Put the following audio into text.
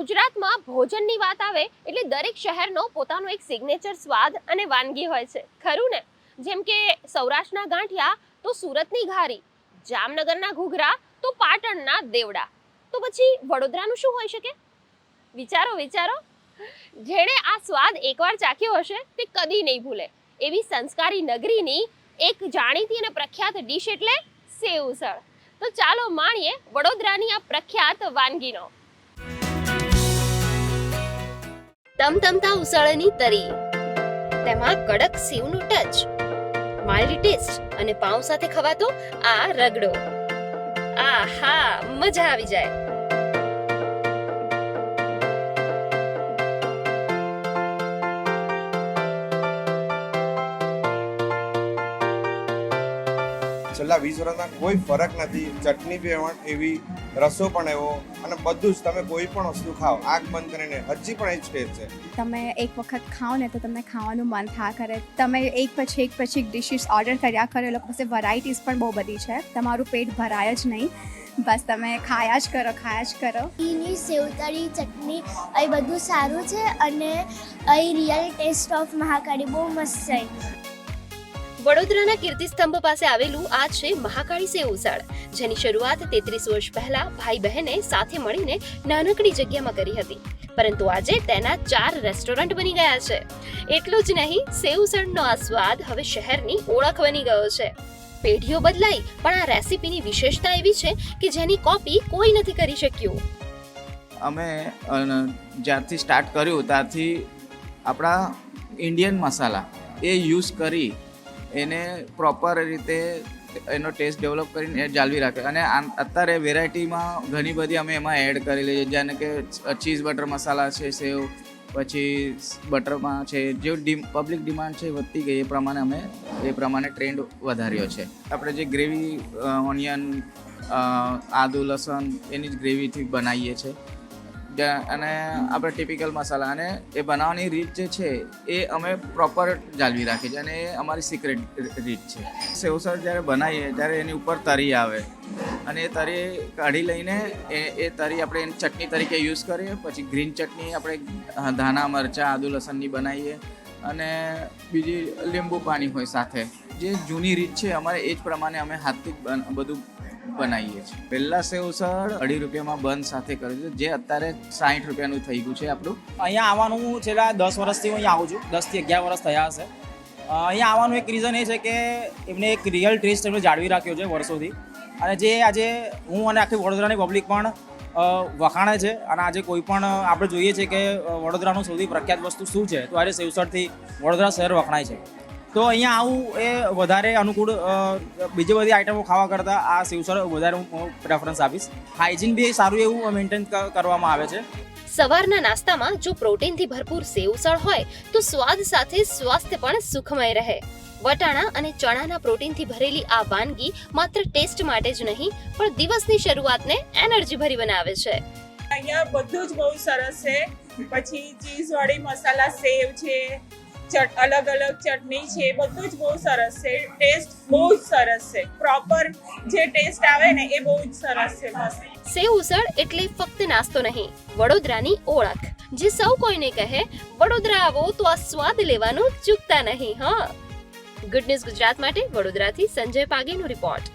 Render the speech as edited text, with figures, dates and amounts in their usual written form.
ગુજરાતમાં ભોજનની વાત આવે એટલે દરેક શહેરનો પોતાનો એક સિગ્નેચર સ્વાદ અને વાનગી હોય છે, ખરું ને? જેમ કે સૌરાષ્ટ્રના ગાંઠિયા તો સુરતની ઘારી, જામનગરના ઘૂઘરા તો પાટણના દેવડા. તો પછી વડોદરાનું શું હોઈ શકે? વિચારો. જેણે આ સ્વાદ એકવાર ચાખ્યો હશે તે કદી નહીં ભૂલે એવી સંસ્કારી નગરીની એક જાણીતી અને પ્રખ્યાત ડીશ એટલે સેવ ઉસળ. તો ચાલો માણીએ વડોદરાની આ પ્રખ્યાત વાનગીનો. તમતમતા ઉસળની તરી, તેમાં કડક સેવનું ટચ, માઇલ્ડ ટેસ્ટ અને પાઉં સાથે ખવાતો આ રગડો. આહા, મજા આવી જાય. છેલ્લા 20 વર્ષમાં કોઈ ફરક નથી. ચટણી પણ એવી, રસો પણ એવો, અને બધું જ તમે કોઈ પણ વસ્તુ ખાઓ આંખ બંધ કરીને હજી પણ એ જ ટેસ્ટ છે. તમે એક વખત ખાઓ ને તો તમને ખાવાનું મન થયા કરે. તમે એક પછી એક ડિશિસ ઓર્ડર કર્યા કરો. એ લોકો પાસે વેરાયટીઝ પણ બહુ બધી છે. તમારું પેટ ભરાય જ નહીં, બસ તમે ખાયા જ કરો. એની સેવતળી ચટણી એ બધું સારું છે અને અહીં રિયલ ટેસ્ટ ઓફ મહાકાળી બહુ મસ્ત છે. વડોદરાના કીર્તિસ્તંભ પાસે આવેલું આ છે મહાકાળી સેવ ઉસળ, જેની શરૂઆત 33 વર્ષ પહેલા ભાઈ બહેને સાથે મળીને નાનકડી જગ્યામાં કરી હતી, પરંતુ આજે તેના 4 રેસ્ટોરન્ટ બની ગયા છે. એટલું જ નહીં, સેવ ઉસળનો આ સ્વાદ હવે શહેરની ઓળખ બની ગયો છે. પેઢીઓ બદલાઈ, પણ આ રેસીપીની વિશેષતા એવી છે કે જેની કોપી કોઈ નથી કરી શક્યું. અમે જ્યારથી સ્ટાર્ટ કર્યું ત્યારથી આપણા ઇન્ડિયન મસાલા એ યુઝ કરી એને પ્રોપર રીતે એનો ટેસ્ટ ડેવલપ કરીને એ જાળવી રાખે. અને અત્યારે વેરાયટીમાં ઘણી બધી અમે એમાં એડ કરેલી છે, જેને કે ચીઝ બટર મસાલા છે, સેવ, પછી બટરમાં છે. જે પબ્લિક ડિમાન્ડ છે વધતી ગઈ એ પ્રમાણે ટ્રેન્ડ વધાર્યો છે. આપણે જે ગ્રેવી ઓનિયન, આદુ, લસણ એની જ ગ્રેવીથી બનાવીએ છીએ. અને આપણે ટિપિકલ મસાલા અને એ બનાવવાની રીત જે છે એ અમે પ્રોપર જાળવી રાખીએ છીએ, અને એ અમારી સિક્રેટ રીત છે. સેવસળ જ્યારે બનાવીએ ત્યારે એની ઉપર તરી આવે, અને એ તરી કાઢી લઈને એ તરી આપણે એની ચટણી તરીકે યુઝ કરીએ. પછી ગ્રીન ચટણી આપણે ધાણા, મરચાં, આદુ, લસણની બનાવીએ, અને બીજી લીંબુ પાણી હોય સાથે. જે જૂની રીત છે અમારે એ જ પ્રમાણે અમે હાથથી બધું બનાવીએ છીએ. પહેલાં સેવ ઉસળ 2.5 રૂપિયામાં બંધ સાથે કર્યું છે, જે અત્યારે 60 રૂપિયાનું થઈ ગયું છે આપણું. અહીંયા આવવાનું છેલ્લા 10 વર્ષથી હું અહીંયા આવું છું. 10 થી 11 વર્ષ થયા હશે. અહીંયા આવવાનું એક રીઝન એ છે કે એમને એક રિયલ ટેસ્ટ એમને જાળવી રાખ્યો છે વર્ષોથી, અને જે આજે હું અને આખી વડોદરાની પબ્લિક પણ વખાણે છે. અને આજે કોઈ પણ આપણે જોઈએ છે કે વડોદરાનું સૌથી પ્રખ્યાત વસ્તુ શું છે, તો આજે સેવસળથી વડોદરા શહેર વખણાય છે. તો અહીંયા આવું એ વધારે અનુકૂળ. બીજી બધી આઈટમો ખાવા કરતાં આ સેવસળ વધારે હું પ્રેફરન્સ આપીશ. હાઇજીન બી સારું એવું મેન્ટેન કરવામાં આવે છે. સવારના નાસ્તામાં જો પ્રોટીનથી ભરપૂર સેવ ઉસળ હોય તો સ્વાદ સાથે સ્વાસ્થ્ય પણ સુખમય રહે. વટાણા અને ચણાના પ્રોટીનથી ભરેલી આ વાનગી માત્ર ટેસ્ટ માટે જ નહીં, પણ દિવસની શરૂઆતને એનર્જી ભરી બનાવે છે. અહીંયા બધું જ બહુ સરસ છે. પછી ચીઝવાળી મસાલા સેવ છે, અલગ અલગ ચટણી છે, બધું જ બહુ સરસ છે. ટેસ્ટ બહુ જ સરસ છે. પ્રોપર જે ટેસ્ટ આવે ને એ બહુ જ સરસ છે. મસ્ત. સેવ ઉસળ એટલે ફક્ત નાસ્તો નહીં, વડોદરાની ઓળખ, જે સૌ કોઈને કહે વડોદરા આવો તો આ સ્વાદ લેવાનું ચૂકતા નહીં. હા. ગુડ ન્યૂઝ ગુજરાત માટે વડોદરાથી સંજય પાગીનો રિપોર્ટ.